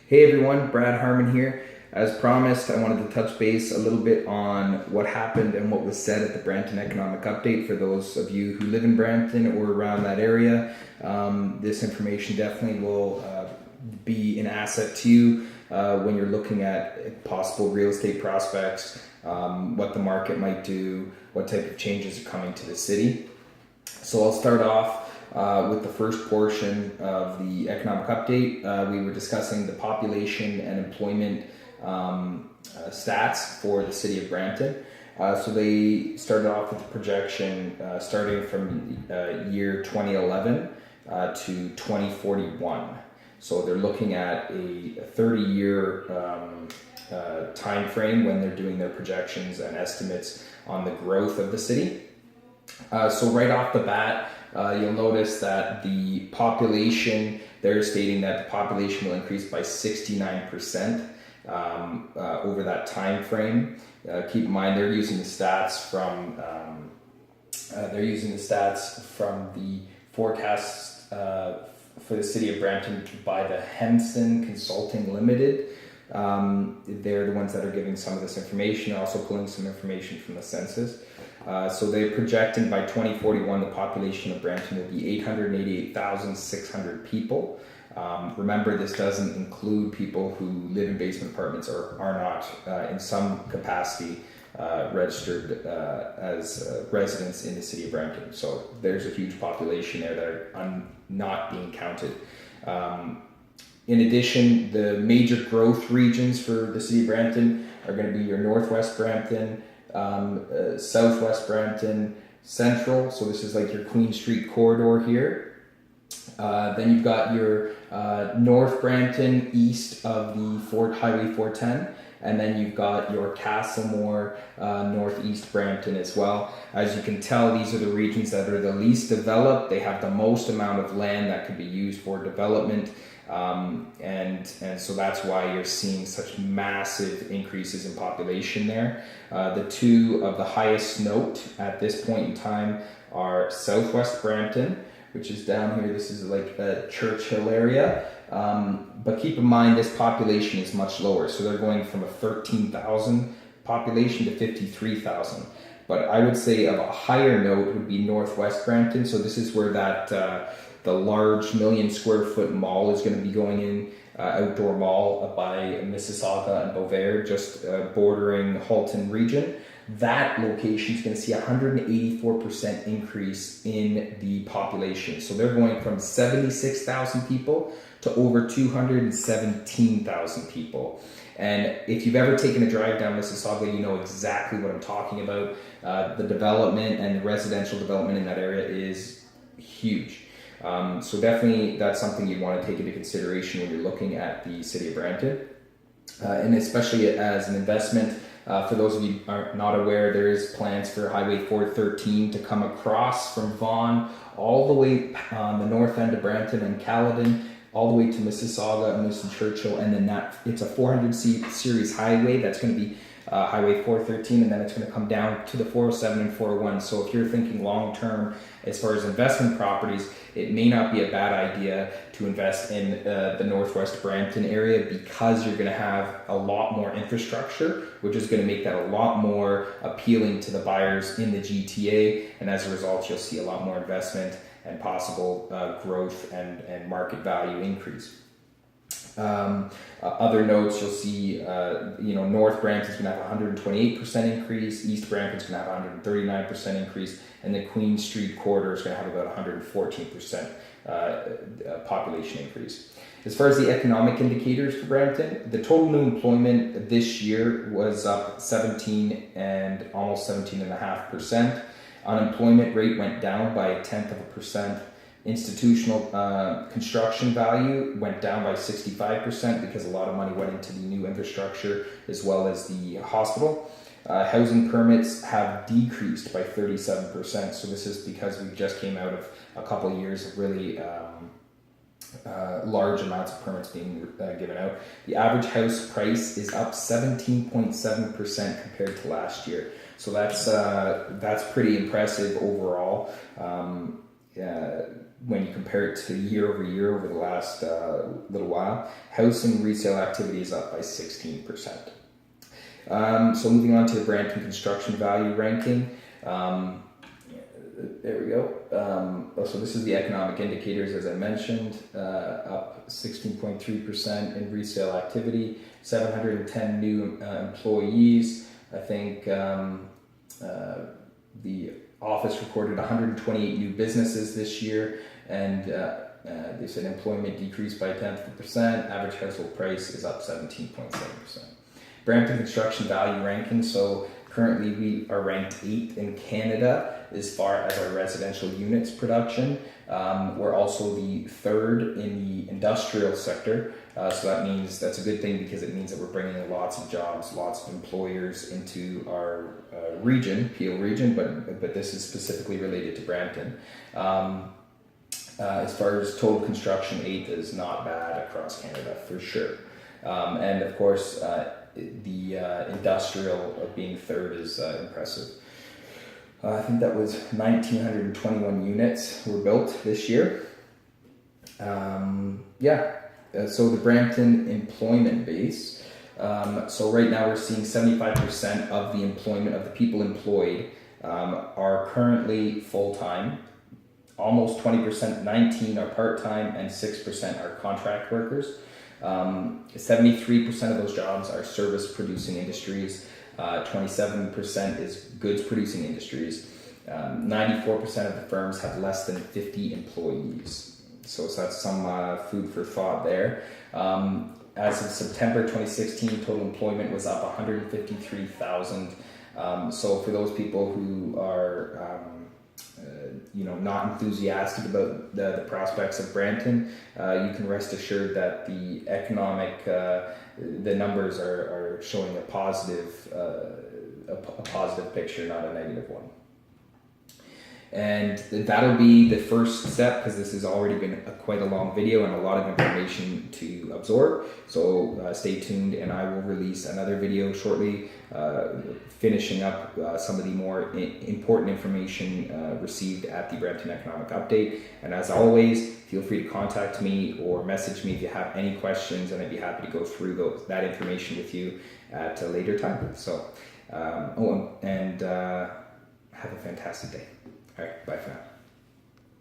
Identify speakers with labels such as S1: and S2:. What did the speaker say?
S1: Hey everyone, Brad Harman here. As promised, I wanted to touch base a little bit on what happened and what was said at the Brampton Economic Update for those of you who live in Brampton or around that area. This information definitely will be an asset to you when you're looking at possible real estate prospects, what the market might do, what type of changes are coming to the city. So I'll start off with the first portion of the economic update. We were discussing the population and employment stats for the city of Brampton. So they started off with a projection starting from year 2011 to 2041. So they're looking at a 30-year time frame when they're doing their projections and estimates on the growth of the city. So right off the bat, you'll notice that the population, they're stating that the population will increase by 69% over that time frame. Keep in mind they're using the stats from the forecasts for the city of Brampton by the Henson Consulting Limited. They're the ones that are giving some of this information, also pulling some information from the census. So they're projecting by 2041 the population of Brampton will be 888,600 people. Remember, this doesn't include people who live in basement apartments or are not in some capacity registered as residents in the city of Brampton. So there's a huge population there that are not being counted. In addition, the major growth regions for the city of Brampton are going to be your Northwest Brampton, Southwest Brampton, Central. So this is like your Queen Street corridor here. Then you've got your North Brampton east of the Highway 410. And then you've got your Castlemore, Northeast Brampton as well. As you can tell, these are the regions that are the least developed. They have the most amount of land that could be used for development. And so that's why you're seeing such massive increases in population there. The two of the highest note at this point in time are Southwest Brampton, which is down here. This is like the Churchill area. But keep in mind, this population is much lower. So they're going from a 13,000 population to 53,000. But I would say of a higher note would be Northwest Brampton. So this is where that the large 1 million square foot mall is going to be going in, outdoor mall by Mississauga and Beauvais, just bordering Halton region. That location is going to see a 184% increase in the population. So they're going from 76,000 people to over 217,000 people. And if you've ever taken a drive down Mississauga, you know exactly what I'm talking about. The development and the residential development in that area is huge. So definitely that's something you'd want to take into consideration when you're looking at the city of Brampton. And especially as an investment, for those of you who are not aware, there is plans for Highway 413 to come across from Vaughan all the way on the north end of Brampton and Caledon, all the way to Mississauga and Winston Churchill, and then it's a 400 series highway that's going to be Highway 413, and then it's going to come down to the 407 and 401. So if you're thinking long term as far as investment properties, it may not be a bad idea to invest in the Northwest Brampton area, because you're going to have a lot more infrastructure, which is going to make that a lot more appealing to the buyers in the GTA, and as a result you'll see a lot more investment and possible growth and market value increase. Other notes, you'll see, North Brampton's going to have a 128% increase, East Brampton's going to have a 139% increase, and the Queen Street corridor is going to have about 114% population increase. As far as the economic indicators for Brampton, the total new employment this year was up 17 and almost 17.5%. Unemployment rate went down by 0.1%. Institutional construction value went down by 65% because a lot of money went into the new infrastructure as well as the hospital. Housing permits have decreased by 37%. So this is because we just came out of a couple of years of really large amounts of permits being given out. The average house price is up 17.7% compared to last year. So that's pretty impressive overall. when you compare it to year over the last little while. Housing resale activity is up by 16%. So moving on to the Brampton construction value ranking. There we go. So this is the economic indicators, as I mentioned, up 16.3% in resale activity, 710 new employees. I think the office recorded 128 new businesses this year, and they said employment decreased by 0.1%. Average household price is up 17.7%. Brampton construction value ranking. So currently we are ranked 8th in Canada as far as our residential units production. We're also the 3rd in the industrial sector. So that means that's a good thing, because it means that we're bringing lots of jobs, lots of employers into our region, Peel region, but this is specifically related to Brampton. As far as total construction, 8th is not bad across Canada for sure. And of course, the industrial being 3rd is impressive. I think that was 1,921 units were built this year. So the Brampton employment base. So right now we're seeing 75% of the employment of the people employed are currently full-time. Almost 20%, 19 are part-time, and 6% are contract workers. 73% of those jobs are service-producing industries. 27% is goods-producing industries. 94% of the firms have less than 50 employees. So that's some food for thought there. As of September 2016, total employment was up 153,000. So for those people who are not enthusiastic about the prospects of Brampton, you can rest assured that the economic, the numbers are showing a positive picture, not a negative one. And that'll be the first step, because this has already been quite a long video and a lot of information to absorb. So stay tuned, and I will release another video shortly, finishing up some of the more important information received at the Brampton Economic Update. And as always, feel free to contact me or message me if you have any questions, and I'd be happy to go through that information with you at a later time. So, have a fantastic day. All right, bye for now.